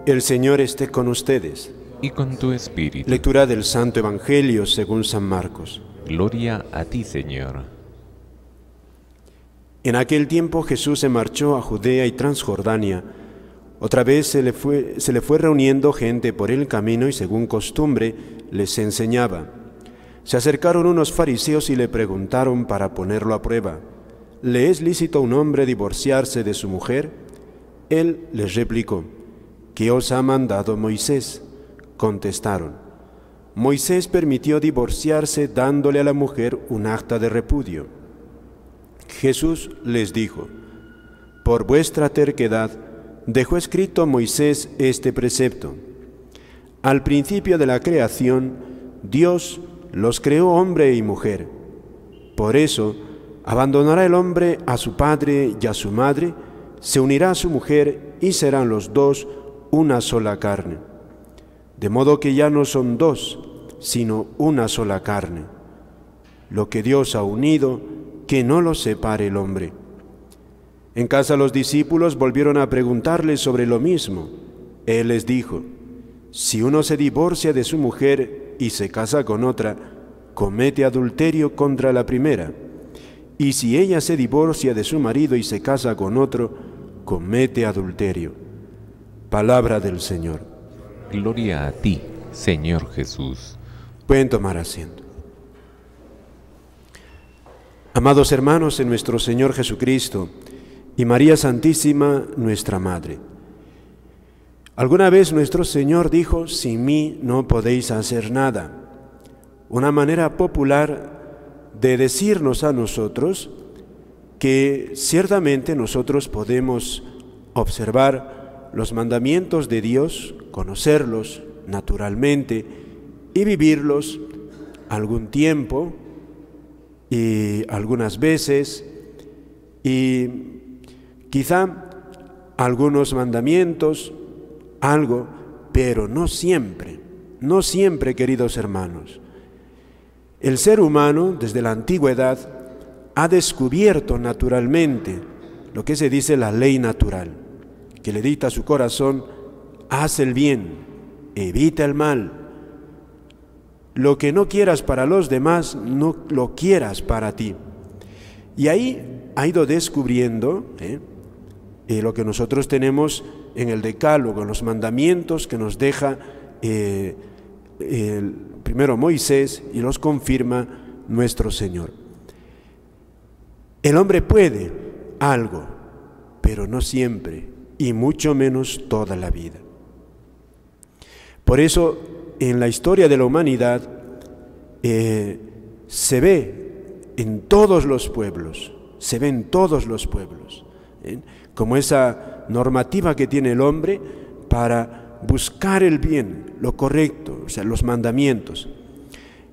El Señor esté con ustedes. Y con tu espíritu. Lectura del Santo Evangelio según San Marcos. Gloria a ti, Señor. En aquel tiempo Jesús se marchó a Judea y Transjordania. Otra vez se le fue reuniendo gente por el camino y según costumbre les enseñaba. Se acercaron unos fariseos y le preguntaron para ponerlo a prueba: ¿le es lícito a un hombre divorciarse de su mujer? Él les replicó: ¿qué os ha mandado Moisés? Contestaron: Moisés permitió divorciarse dándole a la mujer un acta de repudio. Jesús les dijo: por vuestra terquedad dejó escrito Moisés este precepto. Al principio de la creación, Dios los creó hombre y mujer. Por eso, abandonará el hombre a su padre y a su madre, se unirá a su mujer y serán los dos una sola carne. De modo que ya no son dos, sino una sola carne. Lo que Dios ha unido, que no lo separe el hombre. En casa los discípulos volvieron a preguntarle sobre lo mismo. Él les dijo: si uno se divorcia de su mujer y se casa con otra, comete adulterio contra la primera. Y si ella se divorcia de su marido y se casa con otro, comete adulterio. Palabra del Señor. Gloria a ti, Señor Jesús. Pueden tomar asiento. Amados hermanos en nuestro Señor Jesucristo y María Santísima, nuestra Madre, alguna vez nuestro Señor dijo: sin mí no podéis hacer nada. Una manera popular de decirnos a nosotros que ciertamente nosotros podemos observar los mandamientos de Dios, conocerlos naturalmente y vivirlos algún tiempo y algunas veces, y quizá algunos mandamientos, algo, pero no siempre, queridos hermanos. El ser humano, desde la antigüedad, ha descubierto naturalmente lo que se dice la ley natural, que le dicta a su corazón: haz el bien, evita el mal. Lo que no quieras para los demás, no lo quieras para ti. Y ahí ha ido descubriendo lo que nosotros tenemos en el Decálogo, en los mandamientos que nos deja primero Moisés y los confirma nuestro Señor. El hombre puede algo, pero no siempre, y mucho menos toda la vida. Por eso, en la historia de la humanidad, se ve en todos los pueblos, como esa normativa que tiene el hombre para buscar el bien, lo correcto, o sea, los mandamientos.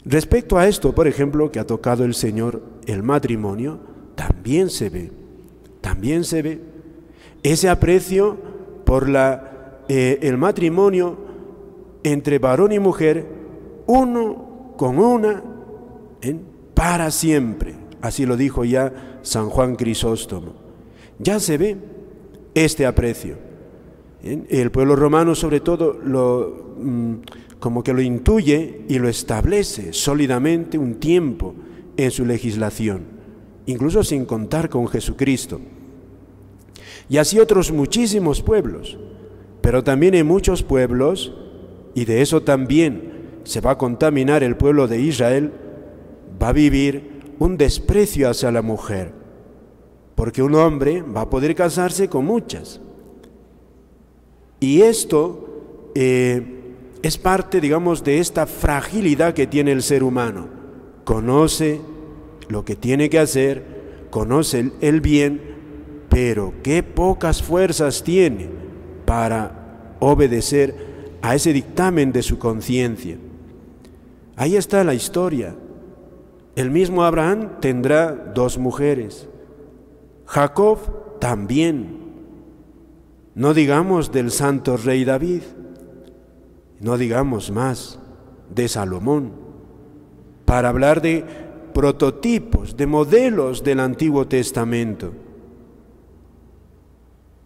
Respecto a esto, por ejemplo, que ha tocado el Señor, el matrimonio, también se ve ese aprecio por el matrimonio entre varón y mujer, uno con una, para siempre. Así lo dijo ya San Juan Crisóstomo. Ya se ve este aprecio. El pueblo romano, sobre todo, como que lo intuye y lo establece sólidamente un tiempo en su legislación, incluso sin contar con Jesucristo. Y así otros muchísimos pueblos, pero también en muchos pueblos, y de eso también se va a contaminar el pueblo de Israel, va a vivir un desprecio hacia la mujer, porque un hombre va a poder casarse con muchas. Y esto es parte, digamos, de esta fragilidad que tiene el ser humano. Conoce lo que tiene que hacer, conoce el bien, pero qué pocas fuerzas tiene para obedecer a ese dictamen de su conciencia. Ahí está la historia. El mismo Abraham tendrá 2 mujeres. Jacob también. No digamos del santo rey David, no digamos más de Salomón, para hablar de prototipos, de modelos del Antiguo Testamento.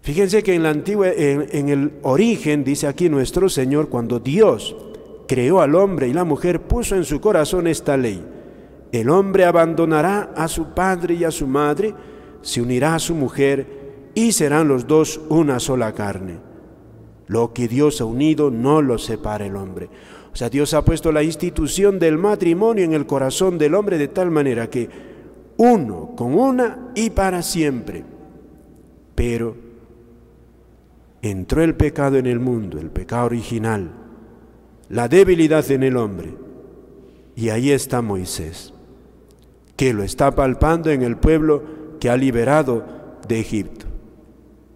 Fíjense que en el origen, dice aquí nuestro Señor, cuando Dios creó al hombre y la mujer, puso en su corazón esta ley: el hombre abandonará a su padre y a su madre, se unirá a su mujer y serán los dos una sola carne. Lo que Dios ha unido no lo separa el hombre. O sea, Dios ha puesto la institución del matrimonio en el corazón del hombre de tal manera que uno con una y para siempre. Pero entró el pecado en el mundo, el pecado original, la debilidad en el hombre. Y ahí está Moisés, que lo está palpando en el pueblo que ha liberado de Egipto.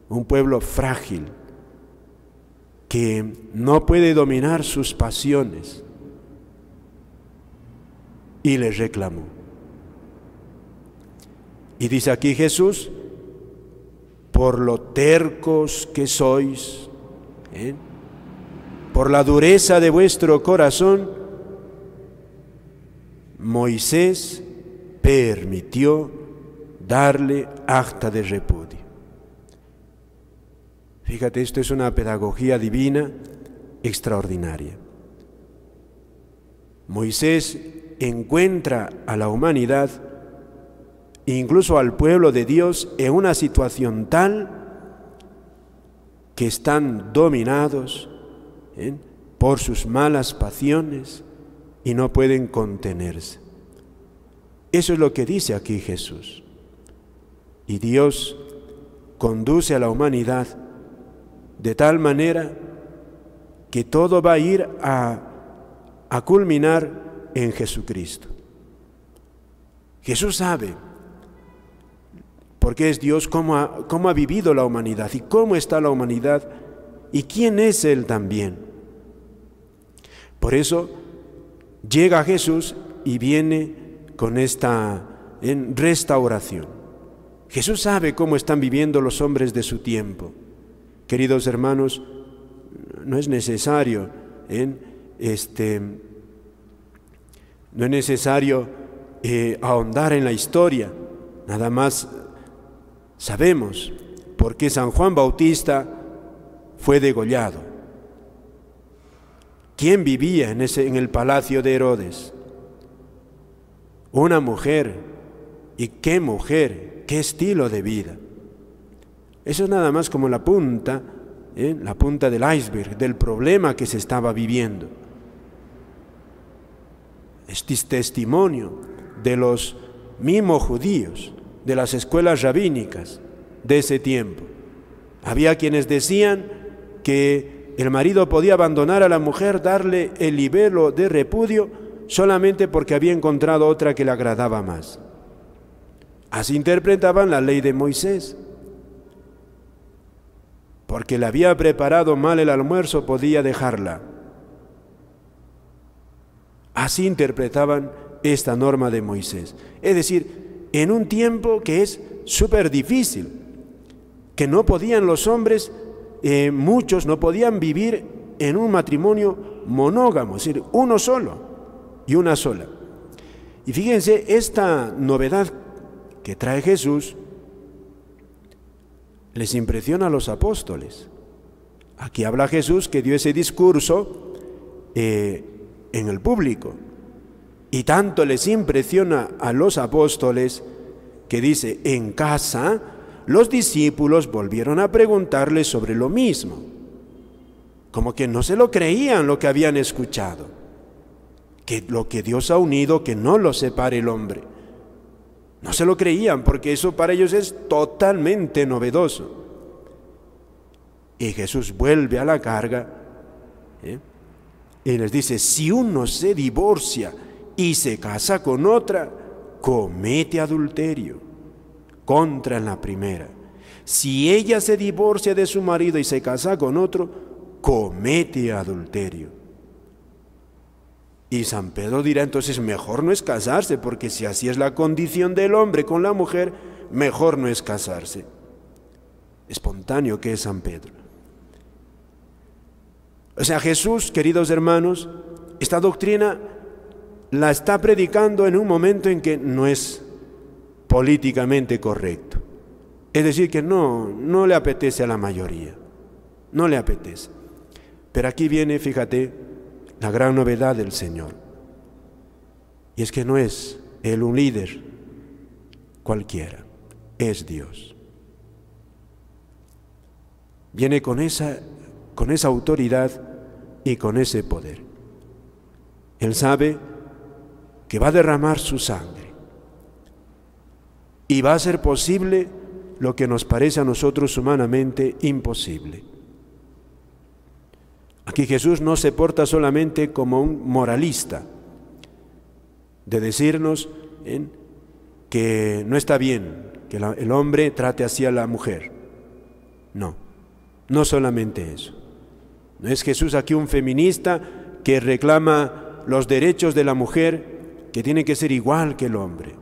Un pueblo frágil, que no puede dominar sus pasiones. Y les reclamó. Y dice aquí Jesús: por lo tercos que sois, por la dureza de vuestro corazón, Moisés permitió darle acta de repudio. Fíjate, esto es una pedagogía divina extraordinaria. Moisés encuentra a la humanidad, incluso al pueblo de Dios, en una situación tal que están dominados por sus malas pasiones y no pueden contenerse. Eso es lo que dice aquí Jesús. Y Dios conduce a la humanidad de tal manera que todo va a ir a culminar en Jesucristo. Jesús sabe, porque es Dios, cómo ha vivido la humanidad y cómo está la humanidad y quién es Él también. Por eso llega Jesús y viene con esta restauración. Jesús sabe cómo están viviendo los hombres de su tiempo. Queridos hermanos, no es necesario ahondar en la historia. Nada más sabemos por qué San Juan Bautista fue degollado. ¿Quién vivía en el palacio de Herodes? Una mujer. ¿Y qué mujer? ¿Qué estilo de vida? Eso es nada más como la punta del iceberg, del problema que se estaba viviendo. Este es testimonio de los mismos judíos, de las escuelas rabínicas de ese tiempo. Había quienes decían que el marido podía abandonar a la mujer, darle el libelo de repudio, solamente porque había encontrado otra que le agradaba más. Así interpretaban la ley de Moisés. Porque le había preparado mal el almuerzo, podía dejarla. Así interpretaban esta norma de Moisés. Es decir, en un tiempo que es súper difícil, que no podían los hombres, muchos no podían vivir en un matrimonio monógamo, es decir, uno solo y una sola. Y fíjense, esta novedad que trae Jesús les impresiona a los apóstoles. Aquí habla Jesús que dio ese discurso en el público. Y tanto les impresiona a los apóstoles que dice, en casa los discípulos volvieron a preguntarle sobre lo mismo. Como que no se lo creían lo que habían escuchado. Que lo que Dios ha unido, que no lo separe el hombre. No se lo creían porque eso para ellos es totalmente novedoso. Y Jesús vuelve a la carga y les dice, si uno se divorcia y se casa con otra, comete adulterio contra la primera. Si ella se divorcia de su marido y se casa con otro, comete adulterio. Y San Pedro dirá, entonces mejor no es casarse, porque si así es la condición del hombre con la mujer, mejor no es casarse. Espontáneo que es San Pedro. O sea, Jesús, queridos hermanos, esta doctrina la está predicando en un momento en que no es políticamente correcto. Es decir, que no le apetece a la mayoría, no le apetece. Pero aquí viene, fíjate, la gran novedad del Señor. Y es que no es Él un líder cualquiera, es Dios. Viene con esa autoridad y con ese poder. Él sabe que va a derramar su sangre y va a ser posible lo que nos parece a nosotros humanamente imposible. Aquí Jesús no se porta solamente como un moralista, de decirnos que no está bien que el hombre trate así a la mujer. No solamente eso. No es Jesús aquí un feminista que reclama los derechos de la mujer, que tiene que ser igual que el hombre.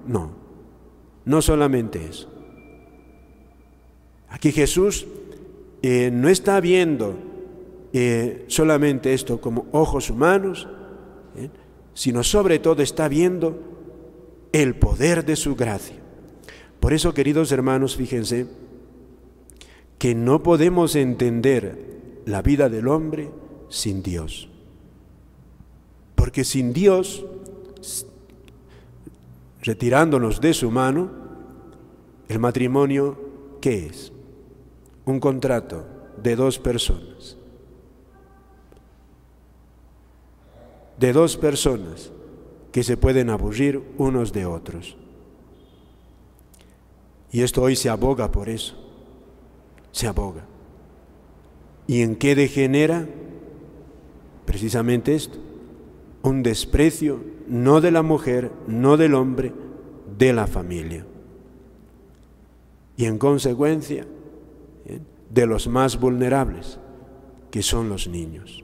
No solamente eso. Aquí Jesús no está viendo solamente esto como ojos humanos, sino sobre todo está viendo el poder de su gracia. Por eso, queridos hermanos, fíjense que no podemos entender la vida del hombre sin Dios. Porque sin Dios, retirándonos de su mano, el matrimonio, ¿qué es? Un contrato de dos personas. De dos personas que se pueden aburrir unos de otros. Y esto hoy se aboga por eso. Se aboga. ¿Y en qué degenera? Precisamente esto. Un desprecio no de la mujer, no del hombre, de la familia. Y en consecuencia, de los más vulnerables, que son los niños.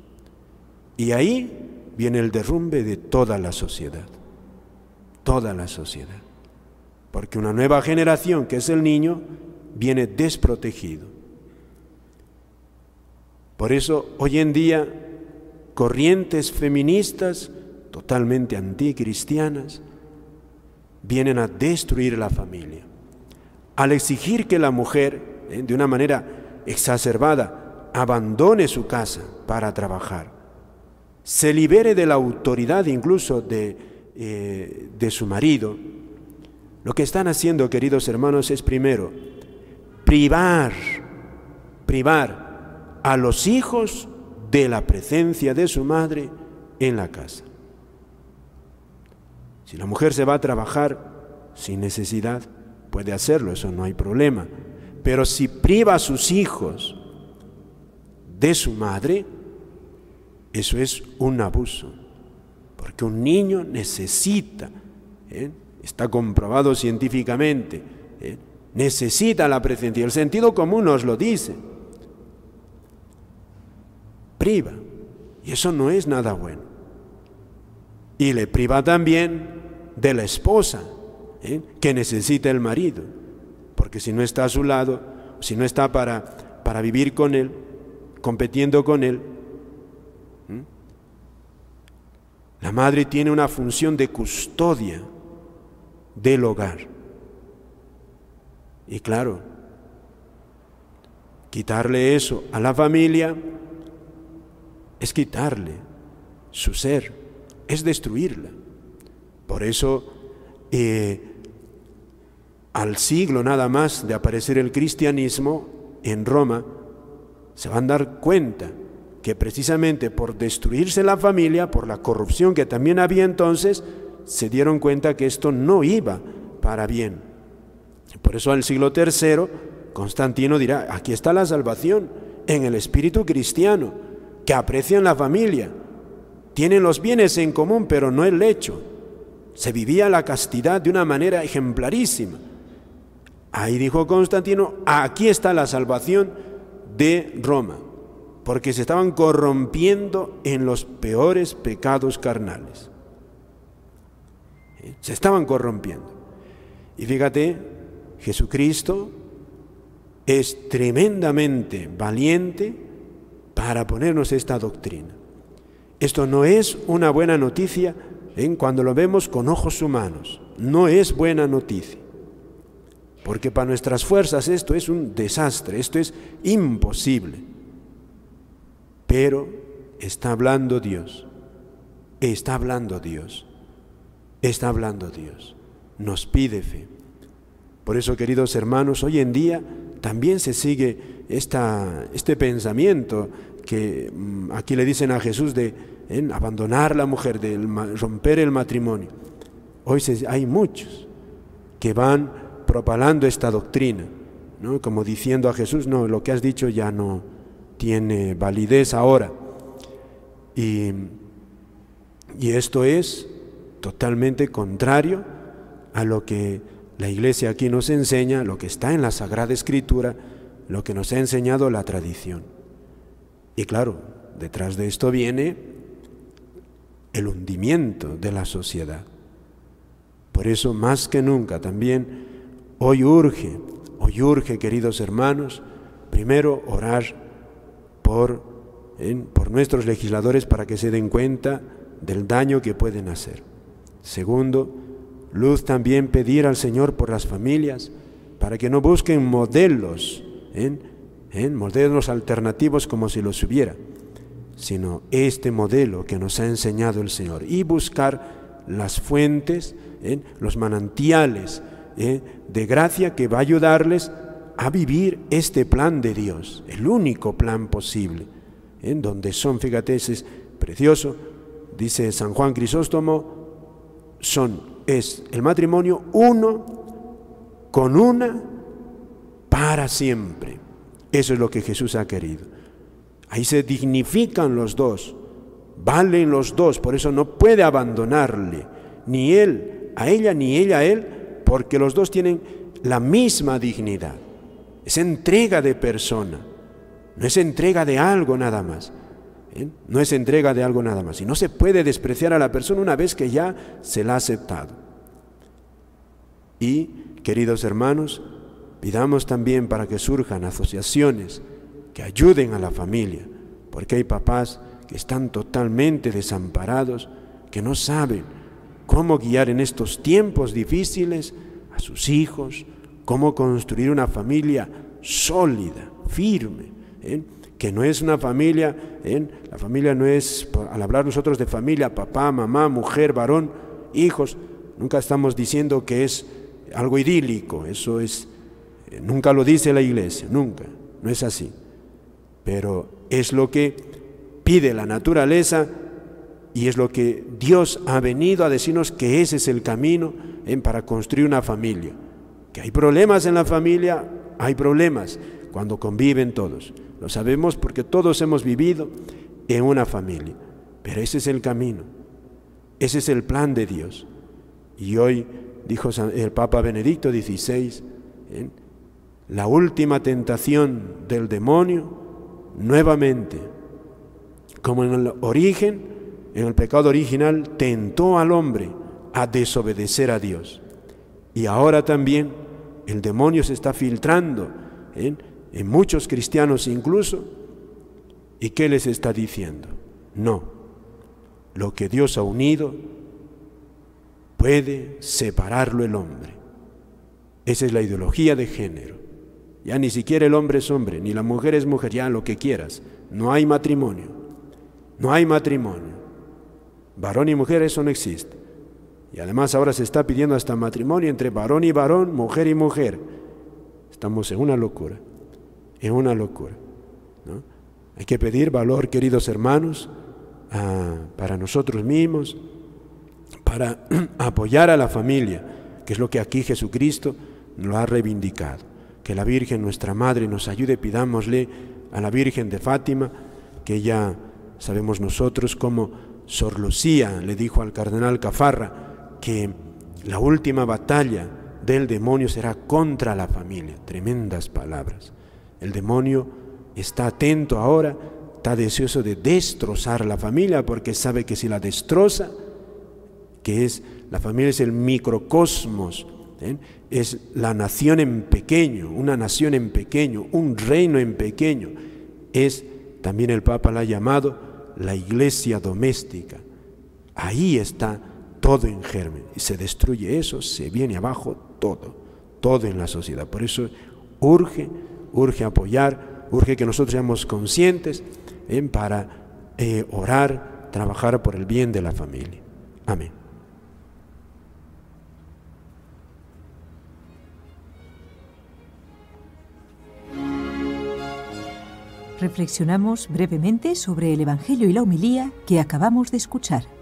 Y ahí viene el derrumbe de toda la sociedad. Toda la sociedad. Porque una nueva generación, que es el niño, viene desprotegido. Por eso, hoy en día, corrientes feministas totalmente anticristianas vienen a destruir la familia, al exigir que la mujer, de una manera exacerbada, abandone su casa para trabajar, se libere de la autoridad incluso de su marido. Lo que están haciendo, queridos hermanos, es primero privar a los hijos de la presencia de su madre en la casa. Si la mujer se va a trabajar sin necesidad, puede hacerlo, eso no hay problema. Pero si priva a sus hijos de su madre, eso es un abuso. Porque un niño necesita, está comprobado científicamente, necesita la presencia. El sentido común nos lo dice. Priva, y eso no es nada bueno. Y le priva también de la esposa, que necesita el marido, porque si no está a su lado, si no está para vivir con él, compitiendo con él, la madre tiene una función de custodia del hogar. Y claro, quitarle eso a la familia es quitarle su ser, es destruirla. Por eso, al siglo nada más de aparecer el cristianismo en Roma, se van a dar cuenta que precisamente por destruirse la familia, por la corrupción que también había entonces, se dieron cuenta que esto no iba para bien. Por eso al siglo III, Constantino dirá, aquí está la salvación, en el espíritu cristiano, que aprecian la familia, tienen los bienes en común, pero no el lecho. Se vivía la castidad de una manera ejemplarísima. Ahí dijo Constantino, aquí está la salvación de Roma, porque se estaban corrompiendo en los peores pecados carnales. Se estaban corrompiendo. Y fíjate, Jesucristo es tremendamente valiente para ponernos esta doctrina. Esto no es una buena noticia cuando lo vemos con ojos humanos. No es buena noticia. porque para nuestras fuerzas esto es un desastre, esto es imposible. Pero está hablando Dios, está hablando Dios, está hablando Dios, nos pide fe. Por eso, queridos hermanos, hoy en día también se sigue este pensamiento que aquí le dicen a Jesús de abandonar la mujer, de romper el matrimonio. Hoy hay muchos que van propalando esta doctrina, ¿no? Como diciendo a Jesús, no, lo que has dicho ya no tiene validez ahora. Y esto es totalmente contrario a lo que la Iglesia aquí nos enseña, lo que está en la Sagrada Escritura, lo que nos ha enseñado la tradición. Y claro, detrás de esto viene el hundimiento de la sociedad. Por eso, más que nunca, también hoy urge, queridos hermanos, primero orar por nuestros legisladores para que se den cuenta del daño que pueden hacer. Segundo, luz también pedir al Señor por las familias, para que no busquen modelos, modelos alternativos como si los hubiera, sino este modelo que nos ha enseñado el Señor, y buscar las fuentes, los manantiales de gracia que va a ayudarles a vivir este plan de Dios, el único plan posible, donde son, fíjate, es precioso, dice San Juan Crisóstomo, es el matrimonio uno con una para siempre. Eso es lo que Jesús ha querido. Ahí se dignifican los dos, valen los dos, por eso no puede abandonarle, ni él a ella, ni ella a él, porque los dos tienen la misma dignidad. Es entrega de persona, no es entrega de algo nada más. No es entrega de algo nada más. Y no se puede despreciar a la persona una vez que ya se la ha aceptado. Y, queridos hermanos, pidamos también para que surjan asociaciones que ayuden a la familia, porque hay papás que están totalmente desamparados, que no saben cómo guiar en estos tiempos difíciles a sus hijos, cómo construir una familia sólida, firme, que no es una familia, la familia no es, al hablar nosotros de familia, papá, mamá, mujer, varón, hijos, nunca estamos diciendo que es algo idílico, eso es, nunca lo dice la Iglesia, nunca, no es así, pero es lo que pide la naturaleza y es lo que Dios ha venido a decirnos que ese es el camino para construir una familia, que hay problemas en la familia, hay problemas cuando conviven todos. Lo sabemos porque todos hemos vivido en una familia, pero ese es el camino, ese es el plan de Dios. Y hoy, dijo el Papa Benedicto XVI, la última tentación del demonio, nuevamente, como en el origen, en el pecado original, tentó al hombre a desobedecer a Dios. Y ahora también el demonio se está filtrando en muchos cristianos incluso, ¿y qué les está diciendo? No, lo que Dios ha unido puede separarlo el hombre. Esa es la ideología de género. Ya ni siquiera el hombre es hombre, ni la mujer es mujer, ya lo que quieras. No hay matrimonio, no hay matrimonio. Varón y mujer, eso no existe. Y además ahora se está pidiendo hasta matrimonio entre varón y varón, mujer y mujer. Estamos en una locura. Es una locura, ¿no? Hay que pedir valor, queridos hermanos, para nosotros mismos, para apoyar a la familia, que es lo que aquí Jesucristo lo ha reivindicado. Que la Virgen, nuestra Madre, nos ayude, pidámosle a la Virgen de Fátima, que ya sabemos nosotros cómo Sor Lucía le dijo al cardenal Caffarra que la última batalla del demonio será contra la familia. Tremendas palabras. El demonio está atento ahora, está deseoso de destrozar la familia porque sabe que si la destroza, la familia es el microcosmos, es la nación en pequeño, una nación en pequeño, un reino en pequeño. También el Papa la ha llamado la iglesia doméstica. Ahí está todo en germen y se destruye eso, se viene abajo todo todo en la sociedad. Por eso urge apoyar, urge que nosotros seamos conscientes para orar, trabajar por el bien de la familia. Amén. Reflexionamos brevemente sobre el Evangelio y la homilía que acabamos de escuchar.